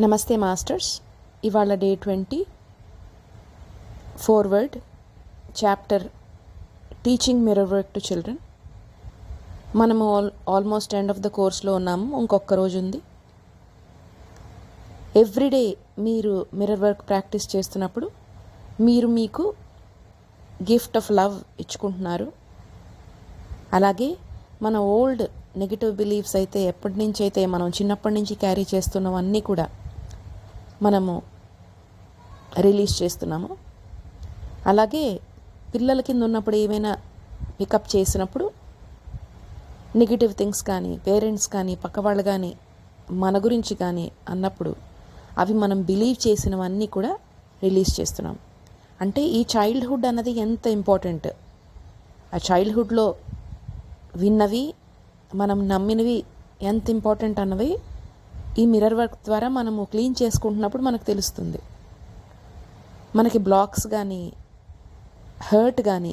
నమస్తే మాస్టర్స్. ఇవాళ day 20 forward chapter teaching mirror work to children. మనము ఆల్మోస్ట్ ఎండ్ ఆఫ్ ద కోర్స్లో ఉన్నాము. ఇంకొక రోజు ఉంది. ఎవ్రీడే మీరు మిర్రర్ వర్క్ ప్రాక్టీస్ చేస్తున్నప్పుడు మీరు మీకు గిఫ్ట్ ఆఫ్ లవ్ ఇచ్చుకుంటున్నారు. అలాగే మన ఓల్డ్ నెగిటివ్ బిలీఫ్స్ అయితే ఎప్పటి నుంచి అయితే మనం చిన్నప్పటి నుంచి క్యారీ చేస్తున్నవన్నీ కూడా మనము రిలీజ్ చేస్తున్నాము. అలాగే పిల్లల కింద ఉన్నప్పుడు ఏమైనా పికప్ చేసినప్పుడు నెగిటివ్ థింగ్స్ కానీ పేరెంట్స్ కానీ పక్కవాళ్ళు కానీ మన గురించి కానీ అన్నప్పుడు అవి మనం బిలీవ్ చేసినవన్నీ కూడా రిలీజ్ చేస్తున్నాం. అంటే ఈ చైల్డ్హుడ్ అన్నది ఎంత ఇంపార్టెంట్. ఆ చైల్డ్హుడ్లో విన్నవి మనం నమ్మినవి ఎంత ఇంపార్టెంట్ అన్నవి ఈ మిర్రర్ వర్క్ ద్వారా మనము క్లీన్ చేసుకుంటున్నప్పుడు మనకు తెలుస్తుంది. మనకి బ్లాక్స్ కానీ హర్ట్ కానీ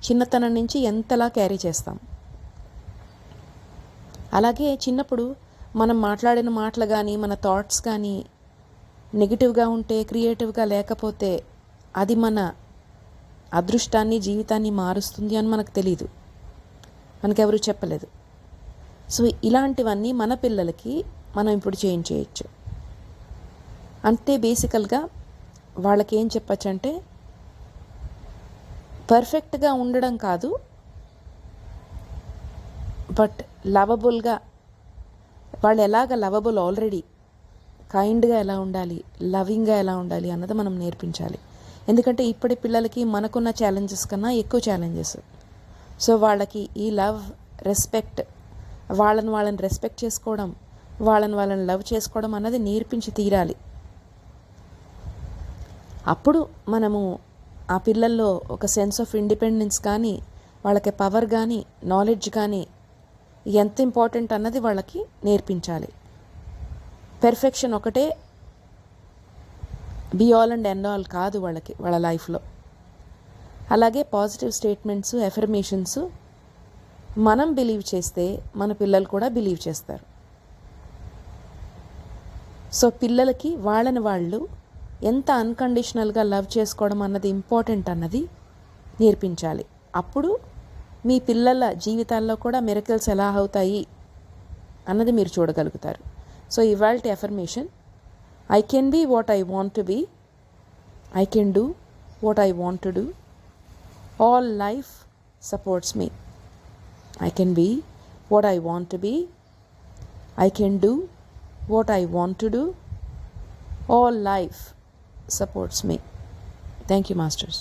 చిన్నతనం నుంచి ఎంతలా క్యారీ చేస్తాం. అలాగే చిన్నప్పుడు మనం మాట్లాడిన మాటలు కానీ మన థాట్స్ కానీ నెగిటివ్గా ఉంటే క్రియేటివ్గా లేకపోతే అది మన అదృష్టాన్ని జీవితాన్ని మారుస్తుంది అని మనకు తెలీదు, మనకెవరు చెప్పలేదు. సో ఇలాంటివన్నీ మన పిల్లలకి మనం ఇప్పుడు చేయొచ్చు. అంతే బేసికల్గా వాళ్ళకి ఏం చెప్పచ్చు అంటే పర్ఫెక్ట్గా ఉండడం కాదు, బట్ లవబుల్గా వాళ్ళు ఎలాగ లవబుల్ ఆల్రెడీ కైండ్గా ఎలా ఉండాలి, లవింగ్గా ఎలా ఉండాలి అన్నది మనం నేర్పించాలి. ఎందుకంటే ఇప్పటి పిల్లలకి మనకున్న ఛాలెంజెస్ కన్నా ఎక్కువ ఛాలెంజెస్. సో వాళ్ళకి ఈ లవ్, రెస్పెక్ట్, వాళ్ళని రెస్పెక్ట్ చేసుకోవడం, వాళ్ళని లవ్ చేసుకోవడం అన్నది నేర్పించి తీరాలి. అప్పుడు మనము ఆ పిల్లల్లో ఒక సెన్స్ ఆఫ్ ఇండిపెండెన్స్ కానీ వాళ్ళకి పవర్ కానీ నాలెడ్జ్ కానీ ఎంత ఇంపార్టెంట్ అన్నది వాళ్ళకి నేర్పించాలి. పెర్ఫెక్షన్ ఒకటే be all and end all కాదు వాళ్ళ లైఫ్లో. అలాగే పాజిటివ్ స్టేట్మెంట్స్, ఎఫర్మేషన్స్ మనం బిలీవ్ చేస్తే మన పిల్లలు కూడా బిలీవ్ చేస్తారు. సో పిల్లలకి వాళ్ళని వాళ్ళు ఎంత అన్కండిషనల్గా లవ్ చేసుకోవడం అన్నది ఇంపార్టెంట్ అన్నది నేర్పించాలి. అప్పుడు మీ పిల్లల జీవితాల్లో కూడా మిరకిల్స్ ఎలా అవుతాయి అన్నది మీరు చూడగలుగుతారు. సో ఇవాల్టి affirmation, I can be what I want to be, I can do what I want to do, all life supports me. I can be what I want to be. I can do what I want to do. All life supports me. Thank you, Masters.